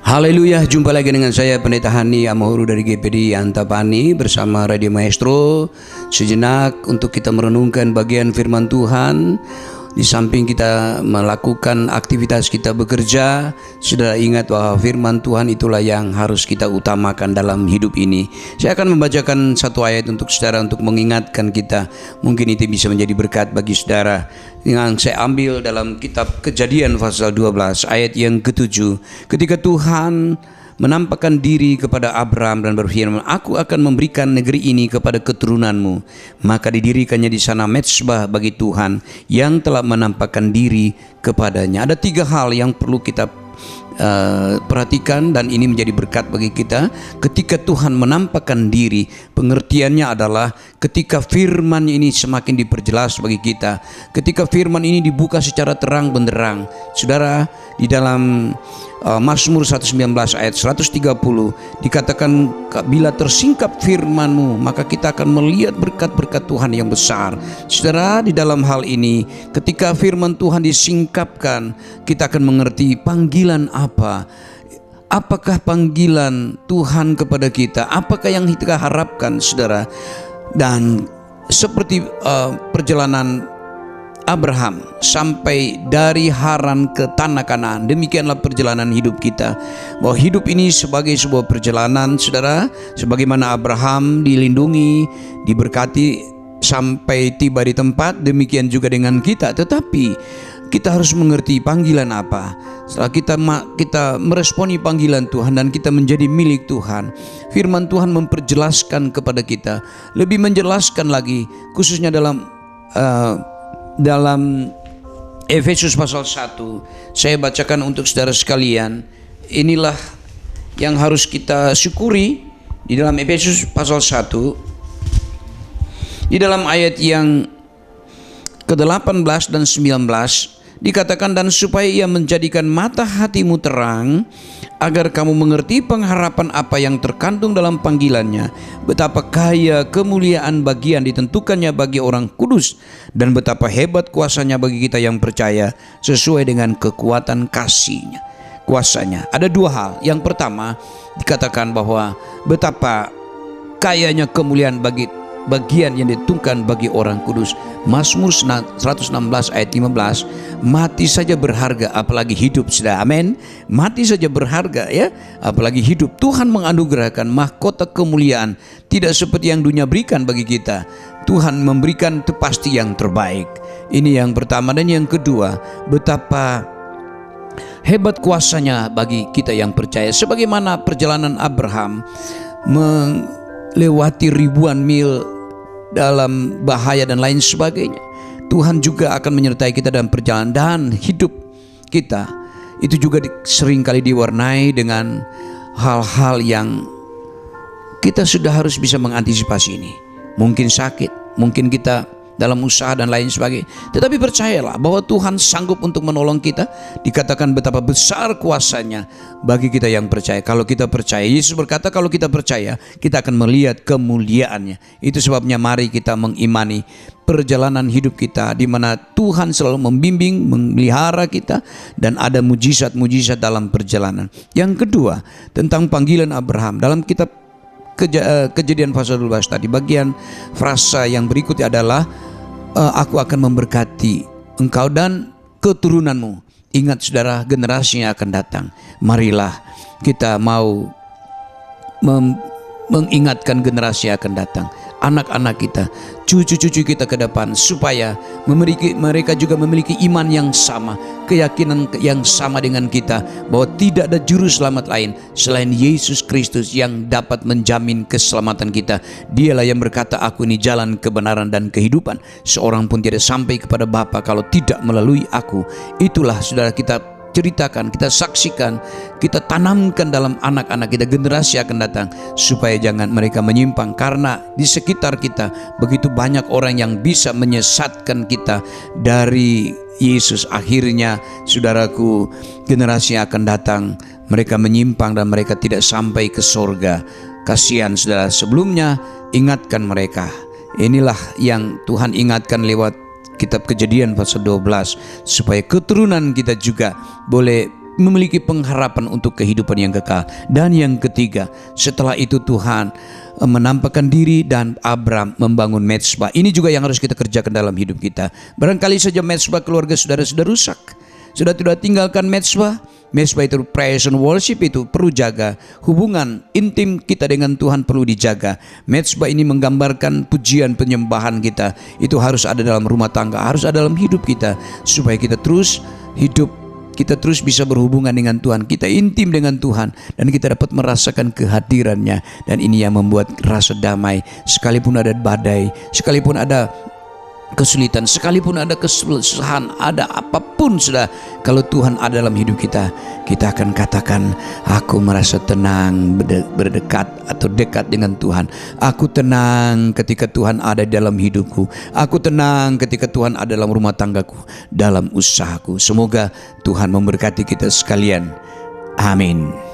Haleluya, jumpa lagi dengan saya Pendeta Hani Amahuru dari GPD Antapani bersama Radio Maestro. Sejenak untuk kita merenungkan bagian firman Tuhan. Di samping kita melakukan aktivitas kita bekerja, saudara ingat bahwa firman Tuhan itulah yang harus kita utamakan dalam hidup ini. Saya akan membacakan satu ayat untuk saudara untuk mengingatkan kita. Mungkin itu bisa menjadi berkat bagi saudara. Yang saya ambil dalam kitab Kejadian pasal 12 ayat yang ke-7. Ketika Tuhan menampakkan diri kepada Abraham dan berfirman, "Aku akan memberikan negeri ini kepada keturunanmu." Maka didirikannya di sana mezbah bagi Tuhan yang telah menampakkan diri kepadanya. Ada 3 hal yang perlu kita perhatikan dan ini menjadi berkat bagi kita. Ketika Tuhan menampakkan diri, pengertiannya adalah ketika firman ini semakin diperjelas bagi kita, ketika firman ini dibuka secara terang benderang. Saudara, di dalam Mazmur 119 ayat 130 dikatakan, bila tersingkap firman-Mu maka kita akan melihat berkat-berkat Tuhan yang besar. Saudara, di dalam hal ini ketika firman Tuhan disingkapkan, kita akan mengerti panggilan apa. Apakah panggilan Tuhan kepada kita? Apakah yang kita harapkan, saudara? Dan seperti perjalanan Abraham sampai dari Haran ke tanah Kanaan, demikianlah perjalanan hidup kita. Bahwa hidup ini sebagai sebuah perjalanan, saudara, sebagaimana Abraham dilindungi, diberkati sampai tiba di tempat, demikian juga dengan kita. Tetapi kita harus mengerti panggilan apa. Setelah kita meresponi panggilan Tuhan dan kita menjadi milik Tuhan, firman Tuhan memperjelaskan kepada kita, lebih menjelaskan lagi, khususnya dalam Efesus pasal 1. Saya bacakan untuk saudara sekalian. Inilah yang harus kita syukuri di dalam Efesus pasal 1. Di dalam ayat yang ke-18 dan 19 dikatakan, "Dan supaya ia menjadikan mata hatimu terang, agar kamu mengerti pengharapan apa yang terkandung dalam panggilannya, betapa kaya kemuliaan bagian ditentukannya bagi orang kudus, dan betapa hebat kuasanya bagi kita yang percaya, sesuai dengan kekuatan kasihnya." Kuasanya. Ada 2 hal. Yang pertama dikatakan bahwa betapa kayanya kemuliaan bagi bagian yang ditentukan bagi orang kudus. Mazmur 116 ayat 15, mati saja berharga apalagi hidup, saudara. Amin. Mati saja berharga, ya, apalagi hidup. Tuhan menganugerahkan mahkota kemuliaan tidak seperti yang dunia berikan bagi kita. Tuhan memberikan itu pasti yang terbaik. Ini yang pertama. Dan yang kedua, betapa hebat kuasanya bagi kita yang percaya. Sebagaimana perjalanan Abraham melewati ribuan mil dalam bahaya dan lain sebagainya, Tuhan juga akan menyertai kita dalam perjalanan. Dan hidup kita itu juga seringkali diwarnai dengan hal-hal yang kita sudah harus bisa mengantisipasi ini. Mungkin sakit, mungkin kita dalam usaha dan lain sebagainya. Tetapi percayalah bahwa Tuhan sanggup untuk menolong kita. Dikatakan betapa besar kuasanya bagi kita yang percaya. Kalau kita percaya, Yesus berkata kalau kita percaya, kita akan melihat kemuliaannya. Itu sebabnya mari kita mengimani perjalanan hidup kita, di mana Tuhan selalu membimbing, memelihara kita, dan ada mujizat-mujizat dalam perjalanan. Yang kedua, tentang panggilan Abraham dalam kitab Kejadian pasal 12 tadi, bagian frasa yang berikutnya adalah, "Aku akan memberkati engkau dan keturunanmu." Ingat saudara, generasi yang akan datang. Marilah kita mau mengingatkan generasi yang akan datang, anak-anak kita, cucu-cucu kita ke depan, supaya mereka juga memiliki iman yang sama, keyakinan yang sama dengan kita, bahwa tidak ada juru selamat lain selain Yesus Kristus yang dapat menjamin keselamatan kita. Dialah yang berkata, "Aku ini jalan, kebenaran, dan kehidupan. Seorang pun tidak sampai kepada Bapa kalau tidak melalui aku." Itulah saudara, kita ceritakan, kita saksikan, kita tanamkan dalam anak-anak kita, generasi akan datang, supaya jangan mereka menyimpang. Karena di sekitar kita begitu banyak orang yang bisa menyesatkan kita dari Yesus. Akhirnya saudaraku, generasi yang akan datang, mereka menyimpang dan mereka tidak sampai ke sorga. Kasihan saudara. Sebelumnya ingatkan mereka. Inilah yang Tuhan ingatkan lewat kitab Kejadian pasal 12, supaya keturunan kita juga boleh memiliki pengharapan untuk kehidupan yang kekal. Dan yang ketiga, setelah itu Tuhan menampakkan diri dan Abram membangun mezbah. Ini juga yang harus kita kerjakan dalam hidup kita. Barangkali saja mezbah keluarga saudara sudah rusak, sudah tidak tinggalkan mezbah. Mezbah itu praise and worship, itu perlu jaga. Hubungan intim kita dengan Tuhan perlu dijaga. Mezbah ini menggambarkan pujian penyembahan kita. Itu harus ada dalam rumah tangga, harus ada dalam hidup kita, supaya kita terus hidup, kita terus bisa berhubungan dengan Tuhan, kita intim dengan Tuhan, dan kita dapat merasakan kehadirannya. Dan ini yang membuat rasa damai. Sekalipun ada badai, sekalipun ada kesulitan, sekalipun ada kesusahan, ada apapun sudah, kalau Tuhan ada dalam hidup kita, kita akan katakan, aku merasa tenang berdekat atau dekat dengan Tuhan. Aku tenang ketika Tuhan ada dalam hidupku. Aku tenang ketika Tuhan ada dalam rumah tanggaku, dalam usahaku. Semoga Tuhan memberkati kita sekalian. Amin.